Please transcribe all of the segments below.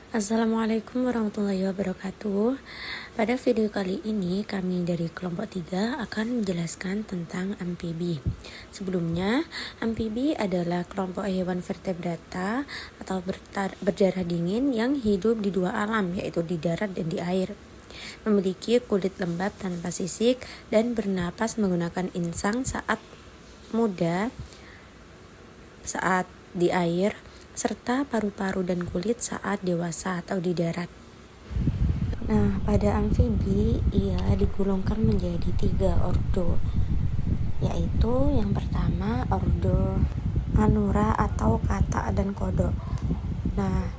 Assalamualaikum warahmatullahi wabarakatuh. Pada video kali ini kami dari kelompok 3 akan menjelaskan tentang amfibi. Sebelumnya, amfibi adalah kelompok hewan vertebrata atau berdarah dingin yang hidup di dua alam, yaitu di darat dan di air. Memiliki kulit lembab tanpa sisik dan bernapas menggunakan insang saat muda saat di air, serta paru-paru dan kulit saat dewasa atau di darat. Nah, pada amfibi ia digolongkan menjadi 3 ordo, yaitu yang pertama ordo Anura atau katak dan kodok. Nah,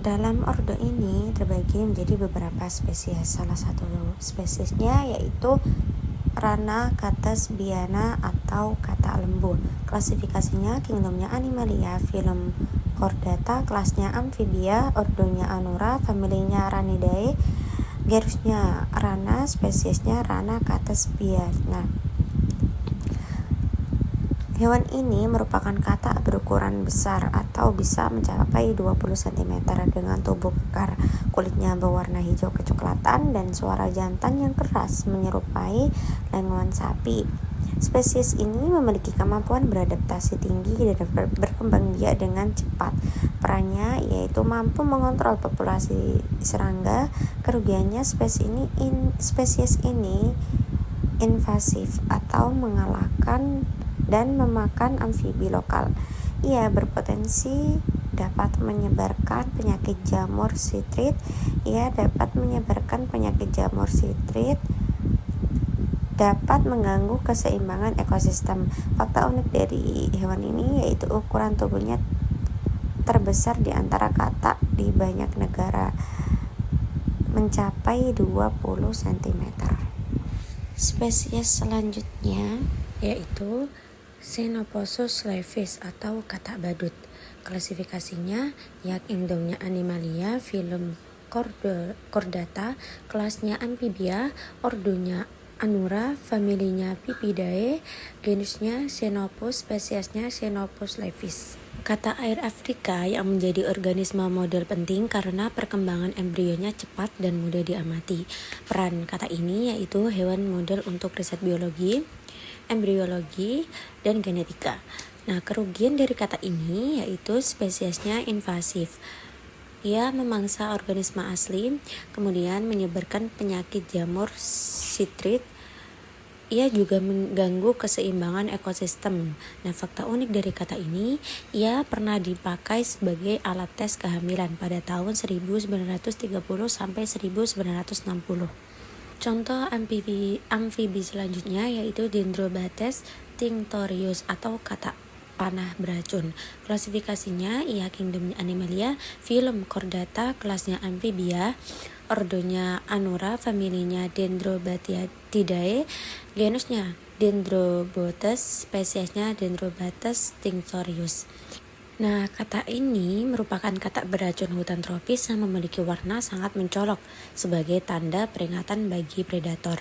dalam ordo ini terbagi menjadi beberapa spesies. Salah satu spesiesnya yaitu Rana Cates biana atau katak lembu. Klasifikasinya kingdomnya Animalia, filum Chordata, kelasnya Amphibia, ordonya Anura, familinya Ranidae, genusnya Rana, spesiesnya Rana Cates biana. Hewan ini merupakan katak berukuran besar atau bisa mencapai 20 cm dengan tubuh kekar, kulitnya berwarna hijau kecoklatan dan suara jantan yang keras menyerupai lenguan sapi. Spesies ini memiliki kemampuan beradaptasi tinggi dan berkembang biak dengan cepat. Perannya yaitu mampu mengontrol populasi serangga. Kerugiannya spesies ini invasif atau mengalahkan dan memakan amfibi lokal. Ia berpotensi dapat menyebarkan penyakit jamur sitrit. Dapat mengganggu keseimbangan ekosistem. Fakta unik dari hewan ini yaitu ukuran tubuhnya terbesar di antara katak di banyak negara, mencapai 20 cm. Spesies selanjutnya yaitu Xenophosus levis atau katak badut. Klasifikasinya ya kingdomnya Animalia, filum Chordata, kelasnya Amphibia, ordonya Anura, familinya Pipidae, genusnya Xenopus, spesiesnya Xenopus levis. Katak air Afrika yang menjadi organisme model penting karena perkembangan embrionya cepat dan mudah diamati. Peran katak ini yaitu hewan model untuk riset biologi, embriologi, dan genetika. Nah, kerugian dari katak ini yaitu spesiesnya invasif. Ia memangsa organisme asli, kemudian menyebarkan penyakit jamur sitrit. Ia juga mengganggu keseimbangan ekosistem. Nah, fakta unik dari katak ini, ia pernah dipakai sebagai alat tes kehamilan pada tahun 1930 sampai 1960. Contoh amfibi selanjutnya yaitu Dendrobates tinctorius atau katak panah beracun. Klasifikasinya ia kingdomnya Animalia, filum Chordata, kelasnya Amphibia, ordonya Anura, familinya Dendrobatidae, genusnya Dendrobotes, spesiesnya Dendrobates tinctorius. Nah, katak ini merupakan katak beracun hutan tropis yang memiliki warna sangat mencolok sebagai tanda peringatan bagi predator.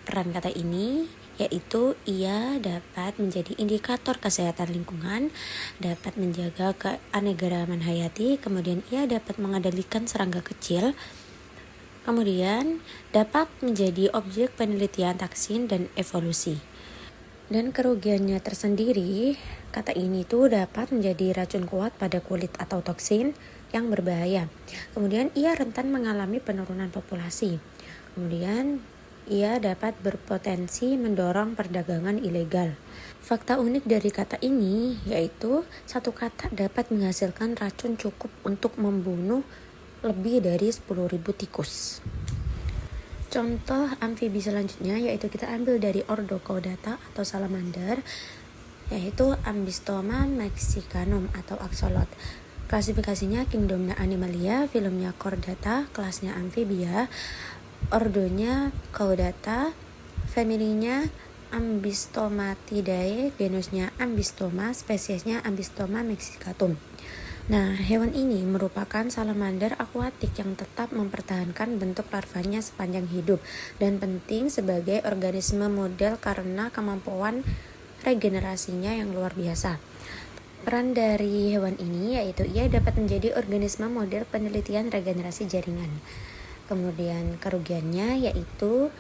Peran katak ini yaitu ia dapat menjadi indikator kesehatan lingkungan, dapat menjaga keanekaragaman hayati, kemudian ia dapat mengendalikan serangga kecil, kemudian dapat menjadi objek penelitian taksin dan evolusi. Dan kerugiannya tersendiri, katak ini tuh dapat menjadi racun kuat pada kulit atau toksin yang berbahaya. Kemudian ia rentan mengalami penurunan populasi. Kemudian ia dapat berpotensi mendorong perdagangan ilegal. Fakta unik dari katak ini yaitu satu katak dapat menghasilkan racun cukup untuk membunuh lebih dari 10.000 tikus. Contoh amfibi selanjutnya yaitu kita ambil dari ordo Chordata atau salamander, yaitu Ambystoma mexicanum atau axolot. Klasifikasinya kingdomnya Animalia, filumnya Chordata, kelasnya Amphibia, ordonya Chordata, familinya Ambystomatidae, genusnya Ambystoma, spesiesnya Ambystoma mexicatum. Nah, hewan ini merupakan salamander akuatik yang tetap mempertahankan bentuk larvanya sepanjang hidup dan penting sebagai organisme model karena kemampuan regenerasinya yang luar biasa. Peran dari hewan ini yaitu ia dapat menjadi organisme model penelitian regenerasi jaringan. Kemudian kerugiannya yaitu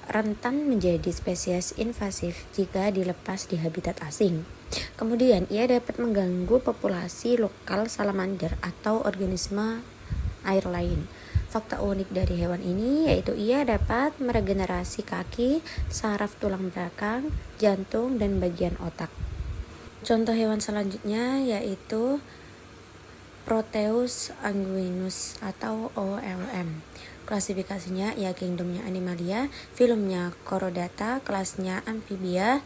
rentan menjadi spesies invasif jika dilepas di habitat asing. Kemudian ia dapat mengganggu populasi lokal salamander atau organisme air lain. Fakta unik dari hewan ini yaitu ia dapat meregenerasi kaki, saraf tulang belakang, jantung, dan bagian otak. Contoh hewan selanjutnya yaitu Proteus anguinus atau OLM. Klasifikasinya ya kingdomnya Animalia, filumnya Chordata, kelasnya Amphibia,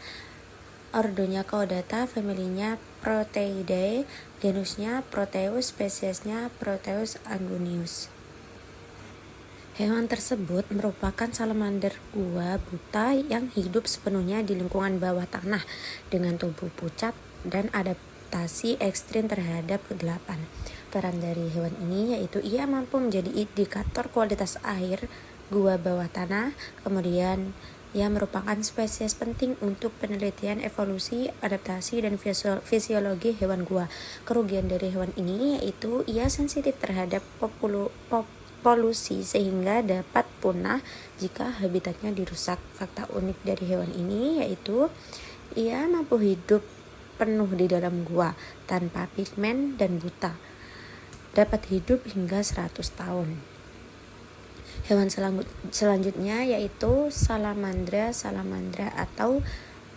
ordonya Caudata, familinya Proteidae, genusnya Proteus, spesiesnya Proteus anguinus. Hewan tersebut merupakan salamander gua buta yang hidup sepenuhnya di lingkungan bawah tanah dengan tubuh pucat dan adaptasi ekstrim terhadap kegelapan. Peran dari hewan ini yaitu ia mampu menjadi indikator kualitas air gua bawah tanah. Kemudian ia merupakan spesies penting untuk penelitian evolusi, adaptasi, dan fisiologi hewan gua. Kerugian dari hewan ini yaitu ia sensitif terhadap polusi sehingga dapat punah jika habitatnya dirusak. Fakta unik dari hewan ini yaitu ia mampu hidup penuh di dalam gua tanpa pigmen dan buta. Dapat hidup hingga 100 tahun. Hewan selanjutnya yaitu Salamandra atau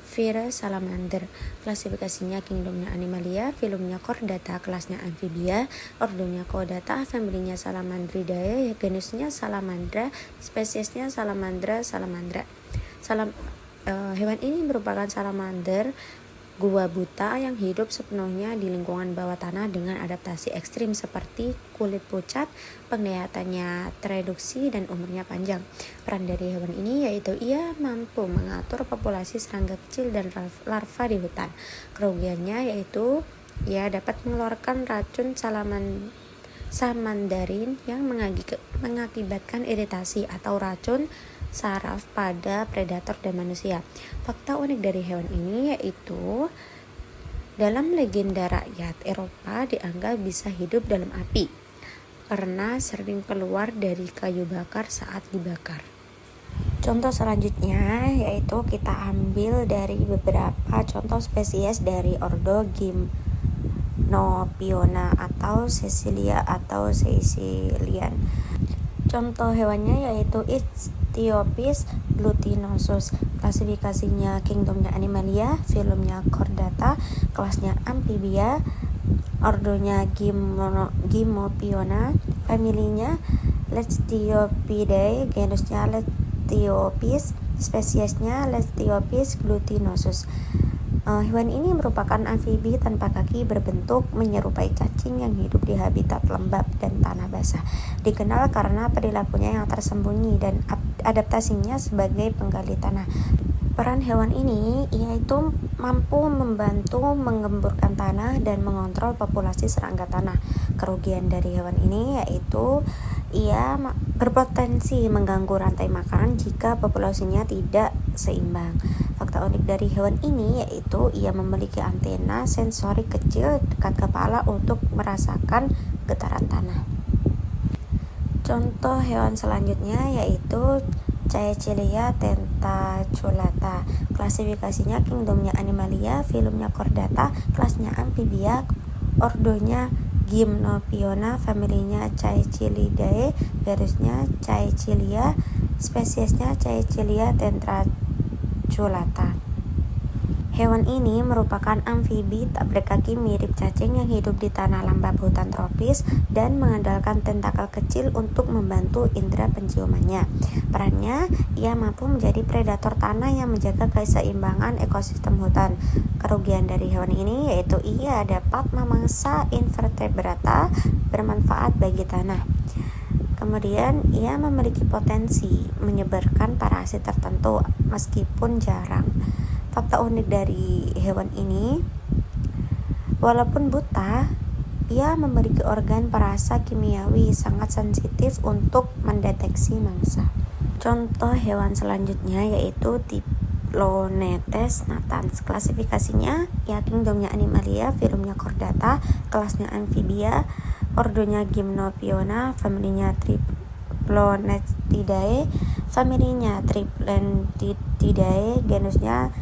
Vera salamander. Klasifikasinya kingdomnya Animalia, filumnya Chordata, kelasnya Amphibia, ordonya Caudata, familinya Salamandridae, genusnya Salamandra, spesiesnya Salamandra. Hewan ini merupakan salamander gua buta yang hidup sepenuhnya di lingkungan bawah tanah dengan adaptasi ekstrim seperti kulit pucat, penglihatannya tereduksi, dan umurnya panjang. Peran dari hewan ini yaitu ia mampu mengatur populasi serangga kecil dan larva di hutan. Kerugiannya yaitu ia dapat mengeluarkan racun samandarin yang mengakibatkan iritasi atau racun saraf pada predator dan manusia. Fakta unik dari hewan ini yaitu dalam legenda rakyat Eropa dianggap bisa hidup dalam api karena sering keluar dari kayu bakar saat dibakar. Contoh selanjutnya yaitu kita ambil dari beberapa contoh spesies dari ordo Gymnophiona atau Cecilia atau Caecilian. Contoh hewannya yaitu Ichthyopis glutinosus. Klasifikasinya kingdomnya Animalia, filumnya Chordata, kelasnya Amphibia, ordonya Gymnophiona, familinya Lectiopidae, genusnya Lectiopis, spesiesnya Lectiopis glutinosus. Hewan ini merupakan amfibi tanpa kaki berbentuk menyerupai cacing yang hidup di habitat lembab dan tanah basah. Dikenal karena perilakunya yang tersembunyi dan adaptasinya sebagai penggali tanah. Peran hewan ini yaitu mampu membantu menggemburkan tanah dan mengontrol populasi serangga tanah. Kerugian dari hewan ini yaitu ia berpotensi mengganggu rantai makanan jika populasinya tidak seimbang. Fakta unik dari hewan ini yaitu ia memiliki antena sensori kecil dekat kepala untuk merasakan getaran tanah. Contoh hewan selanjutnya yaitu Caecilian tentaculata. Klasifikasinya kingdomnya Animalia, filumnya Chordata, kelasnya Amphibia, ordonya Gymnophiona, familinya Caecilidae, genusnya Caecilia, spesiesnya Caecilia tentaculata. Hewan ini merupakan amfibi tak berkaki mirip cacing yang hidup di tanah lembab hutan tropis dan mengandalkan tentakel kecil untuk membantu indera penciumannya. Perannya, ia mampu menjadi predator tanah yang menjaga keseimbangan ekosistem hutan. Kerugian dari hewan ini yaitu ia dapat memangsa invertebrata bermanfaat bagi tanah. Kemudian, ia memiliki potensi menyebarkan parasit tertentu meskipun jarang. Fakta unik dari hewan ini, walaupun buta, ia memiliki organ perasa kimiawi sangat sensitif untuk mendeteksi mangsa. Contoh hewan selanjutnya yaitu Triplonetes natans. Klasifikasinya ya kingdomnya Animalia, filumnya Chordata, kelasnya Amphibia, ordonya Gymnophiona, familinya Triplonetidae, familinya Triplonetidae, genusnya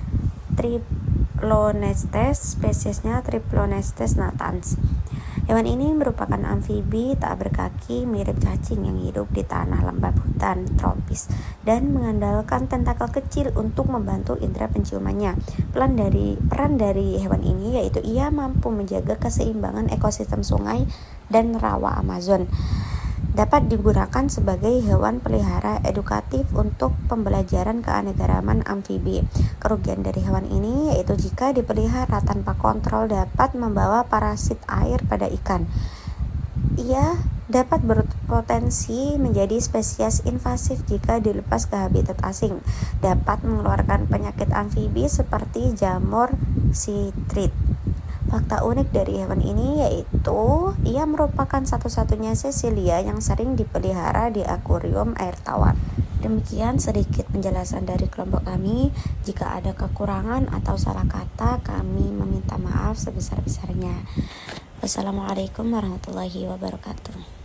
Triplonestes, spesiesnya Triplonestes natans. Hewan ini merupakan amfibi tak berkaki mirip cacing yang hidup di tanah lembab hutan tropis dan mengandalkan tentakel kecil untuk membantu indera penciumannya. Peran dari hewan ini yaitu ia mampu menjaga keseimbangan ekosistem sungai dan rawa Amazon. Dapat digunakan sebagai hewan pelihara edukatif untuk pembelajaran keanekaragaman amfibi. Kerugian dari hewan ini yaitu jika dipelihara tanpa kontrol dapat membawa parasit air pada ikan. Ia dapat berpotensi menjadi spesies invasif jika dilepas ke habitat asing. Dapat mengeluarkan penyakit amfibi seperti jamur sitrit. Fakta unik dari hewan ini yaitu ia merupakan satu-satunya sesilia yang sering dipelihara di akuarium air tawar. Demikian sedikit penjelasan dari kelompok kami. Jika ada kekurangan atau salah kata, kami meminta maaf sebesar-besarnya. Wassalamualaikum warahmatullahi wabarakatuh.